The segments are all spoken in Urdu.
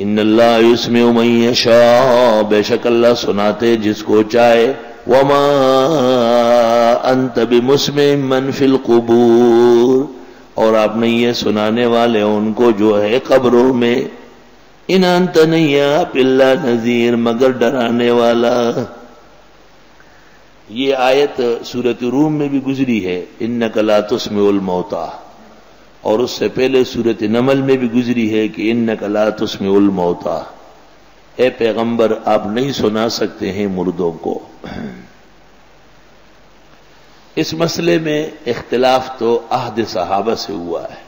ان اللہ یسمع من یشاء، بے شک اللہ سناتے جس کو چاہے، وما انت بمسمع من فی القبور، اور آپ نہیں ہے سنانے والے ان کو جو ہے قبروں میں، ان انت نہیں ہے آپ الا نذیر، مگر ڈرانے والا۔ یہ آیت سورۃ روم میں بھی گزری ہے، انک لا تسمع الموتى، اور اس سے پہلے سورۃ نمل میں بھی گزری ہے کہ انک لا تسمع الموتى، اے پیغمبر آپ نہیں سنا سکتے ہیں مردوں کو۔ اس مسئلے میں اختلاف تو عہد صحابہ سے ہوا ہے۔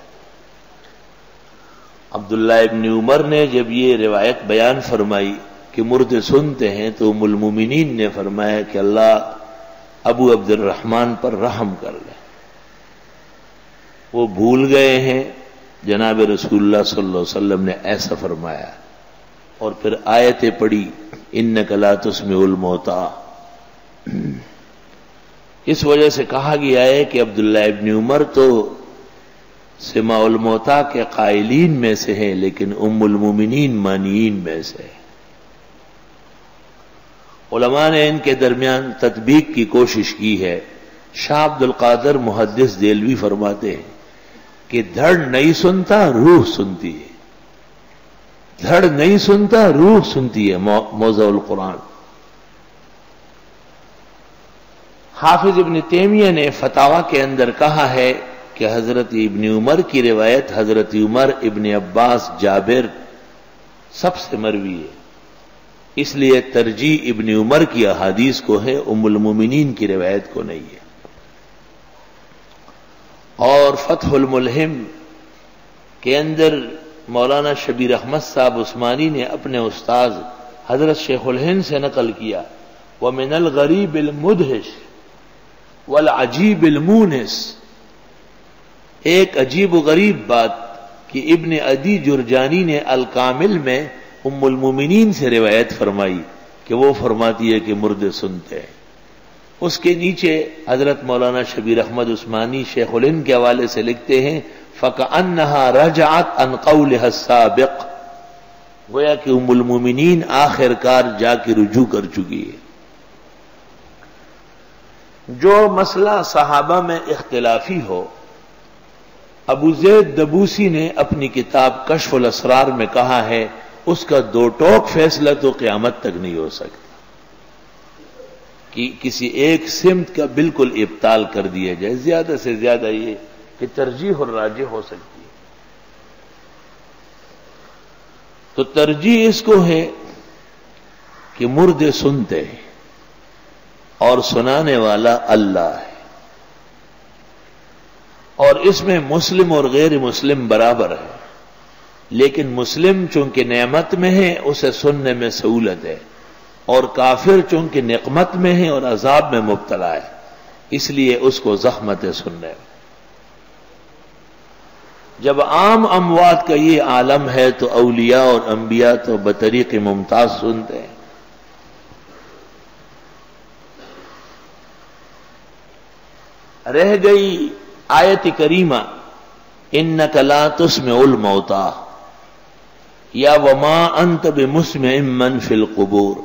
عبداللہ ابن عمر نے جب یہ روایت بیان فرمائی کہ مردے سنتے ہیں تو ام المومنین نے فرمایا کہ اللہ ابو عبد الرحمن پر رحم کر لے، وہ بھول گئے ہیں، جناب رسول اللہ صلی اللہ علیہ وسلم نے ایسا فرمایا، اور پھر آیتیں پڑھی انک لا تسمع الموتى۔ اس وجہ سے کہا گیا ہے کہ عبداللہ ابن عمر تو سماع الموتى کے قائلین میں سے ہیں، لیکن ام المومنین مانعین میں سے ہے۔ علماء نے ان کے درمیان تطبیق کی کوشش کی ہے۔ شاہ عبد القادر محدث دہلوی فرماتے ہیں کہ دھڑ نہیں سنتا روح سنتی ہے، دھڑ نہیں سنتا روح سنتی ہے، موضع القرآن۔ حافظ ابن تیمیہ نے فتاوی کے اندر کہا ہے کہ حضرت ابن عمر کی روایت حضرت عمر، ابن عباس، جابر سب سے مروی ہے، اس لیے ترجیح ابن عمر کی احادیث کو ہے، ام المومنین کی روایت کو نہیں ہے۔ اور فتح الملہم کے اندر مولانا شبیر احمد صاحب عثمانی نے اپنے استاذ حضرت شیخ الہند سے نقل کیا، وَمِنَ الْغَرِيبِ الْمُدْهِشِ وَالْعَجِيبِ الْمُونِسِ، ایک عجیب و غریب بات کہ ابن عدی جرجانی نے الکامل میں ام المومنین سے روایت فرمائی کہ وہ فرماتی ہے کہ مردے سنتے ہیں۔ اس کے نیچے حضرت مولانا شبیر احمد عثمانی شیخ الہند کے حوالے سے لکھتے ہیں فَكَأَنَّهَا رَجَعَتْ عَنْ قَوْلِهَا السَّابِقِ، گویا کہ ام المومنین آخر کار جا کے رجوع کر چکی ہے۔ جو مسئلہ صحابہ میں اختلافی ہو، ابو زید دبوسی نے اپنی کتاب کشف الاسرار میں کہا ہے اس کا دو ٹوک فیصلہ تو قیامت تک نہیں ہو سکتا کہ کسی ایک سمت کا بالکل ابطال کر دیا جائے، زیادہ سے زیادہ یہ کہ ترجیح اور راجح ہو سکتی ہے۔ تو ترجیح اس کو ہے کہ مردے سنتے ہیں اور سنانے والا اللہ ہے، اور اس میں مسلم اور غیر مسلم برابر ہے، لیکن مسلم چونکہ نعمت میں ہے اسے سننے میں سہولت ہے، اور کافر چونکہ نقمت میں ہے اور عذاب میں مبتلا ہے، اس لیے اس کو زحمت ہے سننے میں۔ جب عام اموات کا یہ عالم ہے تو اولیاء اور انبیاء تو بطریق ممتاز سنتے ہیں۔ رہ گئی آیت کریمہ انک لا تسمع الموتى یا وما انت بمسمع من فی القبور،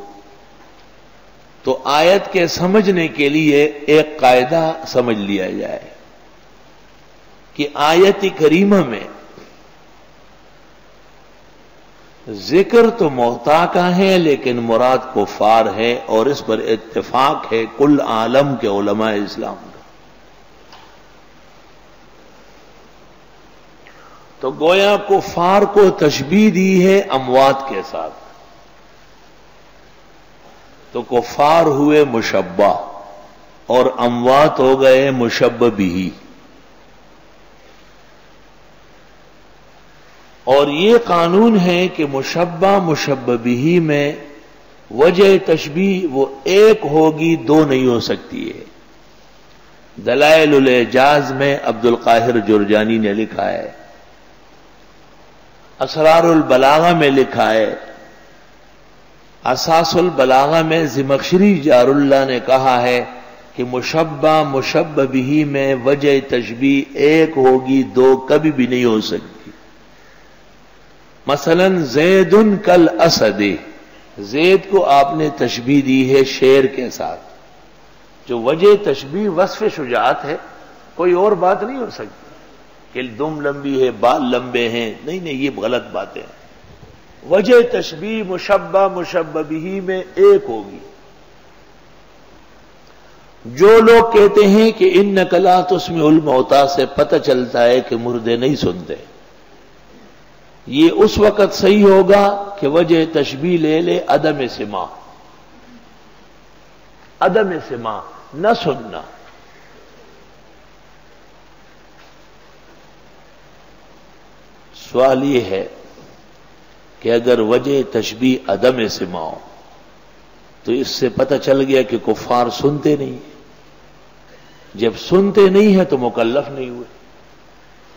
تو آیت کے سمجھنے کے لیے ایک قاعدہ سمجھ لیا جائے کہ آیت کریمہ میں ذکر تو موتا کا ہے لیکن مراد کفار ہے، اور اس پر اتفاق ہے کل عالم کے علماء اسلام کا۔ تو گویا کفار کو تشبیہ دی ہے اموات کے ساتھ، تو کفار ہوئے مشبہ اور اموات ہو گئے مشبہ بہ۔ اور یہ قانون ہے کہ مشبہ مشبہ بہ میں وجہ تشبیہ وہ ایک ہوگی، دو نہیں ہو سکتی ہے۔ دلائل الاعجاز میں عبد القاہر جرجانی نے لکھا ہے، اسرار البلاغہ میں لکھا ہے، اساس البلاغہ میں زمخشری جار اللہ نے کہا ہے کہ مشبہ مشبہ بہ میں وجہ تشبیہ ایک ہوگی، دو کبھی بھی نہیں ہو سکتی۔ مثلا زید کل اسد، زید کو آپ نے تشبیہ دی ہے شیر کے ساتھ، جو وجہ تشبیہ وصف شجاعت ہے، کوئی اور بات نہیں ہو سکتی کہ دم لمبی ہے بال لمبے ہیں، نہیں یہ غلط باتیں ہیں۔ وجہ تشبیہ مشبہ مشبہ بہ میں ایک ہوگی۔ جو لوگ کہتے ہیں کہ انک لا تسمع الموتیٰ سے پتہ چلتا ہے کہ مردے نہیں سنتے، یہ اس وقت صحیح ہوگا کہ وجہ تشبیہ لے لے عدم سماع، عدم سماع نہ سننا۔ سوال یہ ہے کہ اگر وجہ تشبیہ عدم سماع ہو تو اس سے پتہ چل گیا کہ کفار سنتے نہیں ہیں، جب سنتے نہیں ہیں تو مکلف نہیں ہوئے۔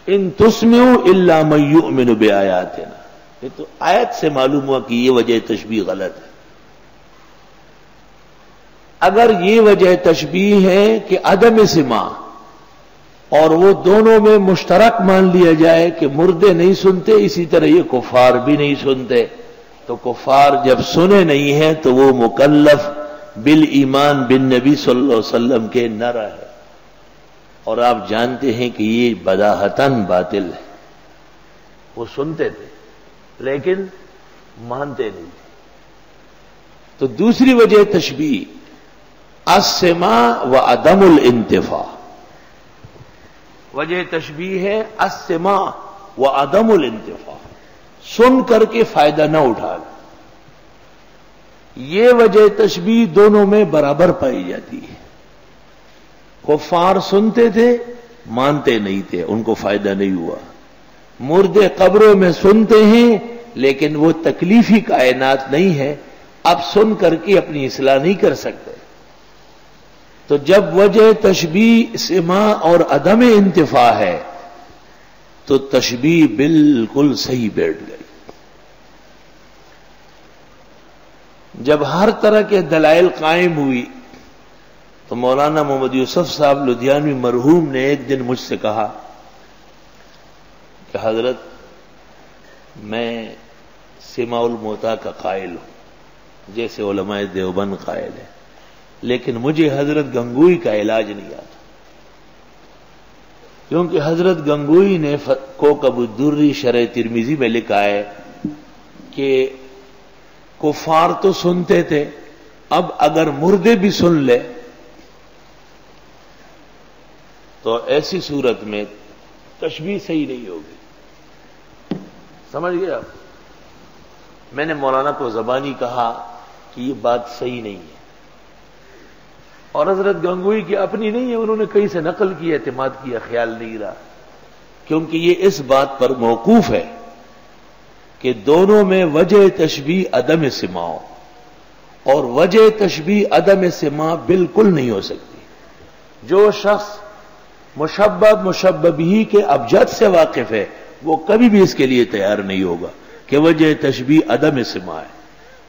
ان تسمعوا الا من یؤمن بآیاتنا، یہ تو آیت سے معلوم ہوا کہ یہ وجہ تشبیہ غلط ہے۔ اگر یہ وجہ تشبیہ ہے کہ عدم سماع اور وہ دونوں میں مشترک مان لیا جائے کہ مردے نہیں سنتے، اسی طرح یہ کفار بھی نہیں سنتے، تو کفار جب سنے نہیں ہیں تو وہ مکلف بالایمان بالنبی صلی اللہ علیہ وسلم کے نہ رہے۔ اور آپ جانتے ہیں کہ یہ بداہتاً باطل ہے، وہ سنتے تھے لیکن مانتے نہیں تھے۔ تو دوسری وجہ تشبیہ السماع و عدم الانتفاع، وجہ تشبیہ ہے السماع و عدم الانتفاع، سن کر کے فائدہ نہ اٹھانا۔ یہ وجہ تشبیہ دونوں میں برابر پائی جاتی ہے۔ کفار سنتے تھے مانتے نہیں تھے، ان کو فائدہ نہیں ہوا۔ مردے قبروں میں سنتے ہیں لیکن وہ تکلیفی کائنات نہیں ہے، اب سن کر کے اپنی اصلاح نہیں کر سکتے۔ تو جب وجہ تشبیہ سماع اور عدم انتفاع ہے تو تشبیہ بالکل صحیح بیٹھ گئی۔ جب ہر طرح کے دلائل قائم ہوئی تو مولانا محمد یوسف صاحب لدھیانوی مرحوم نے ایک دن مجھ سے کہا کہ حضرت میں سماع الموتیٰ کا قائل ہوں جیسے علماء دیوبند قائل ہیں، لیکن مجھے حضرت گنگوئی کا علاج نہیں آتا، کیونکہ حضرت گنگوئی نے کوکب الدری شرح ترمذی میں لکھا ہے کہ کفار تو سنتے تھے، اب اگر مردے بھی سن لے تو ایسی صورت میں تشبیہ صحیح نہیں ہوگی۔ سمجھ گئے آپ؟ میں نے مولانا کو زبانی کہا کہ یہ بات صحیح نہیں ہے، اور حضرت گنگوئی کی اپنی نہیں ہے، انہوں نے کہیں سے نقل کی، اعتماد کیا، خیال نہیں رہا، کیونکہ یہ اس بات پر موقوف ہے کہ دونوں میں وجہ تشبیہ عدم سماع اور وجہ تشبیہ عدم سماع بالکل نہیں ہو سکتی۔ جو شخص مشبہ مشبہ بہ کے ابجد سے واقف ہے وہ کبھی بھی اس کے لیے تیار نہیں ہوگا کہ وجہ تشبیہ عدم سماع ہے،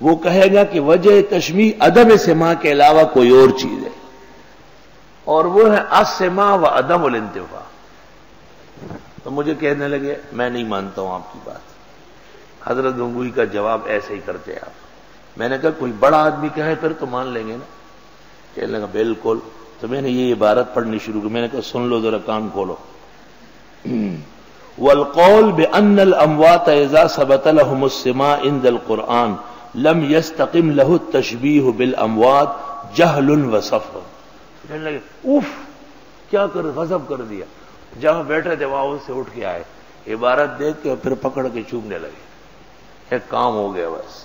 وہ کہے گا کہ وجہ تشبیہ عدم سماع کے علاوہ کوئی اور چیز ہے، اور وہ ہے السماع و عدم الانتفاع۔ تو مجھے کہنے لگے میں نہیں مانتا ہوں آپ کی بات، حضرت گنگوئی کا جواب ایسے ہی کرتے آپ۔ میں نے کہا کوئی بڑا آدمی کہے پھر تو مان لیں گے نا؟ کہنے لگا بالکل۔ تو میں نے یہ عبارت پڑھنی شروع کی، میں نے کہا سن لو ذرا، کان کھولو۔ والقول بأن الاموات اذا ثبت لهم السماع عند القرآن لم يستقم له التشبیہ بالاموات جہل وصفر۔ کہنے لگے اوف کیا کر غضب کر دیا، جہاں بیٹھے تھے وہاں سے اٹھ کے آئے، عبارت دیکھ کے پھر پکڑ کے چومنے لگے، ایک کام ہو گیا بس۔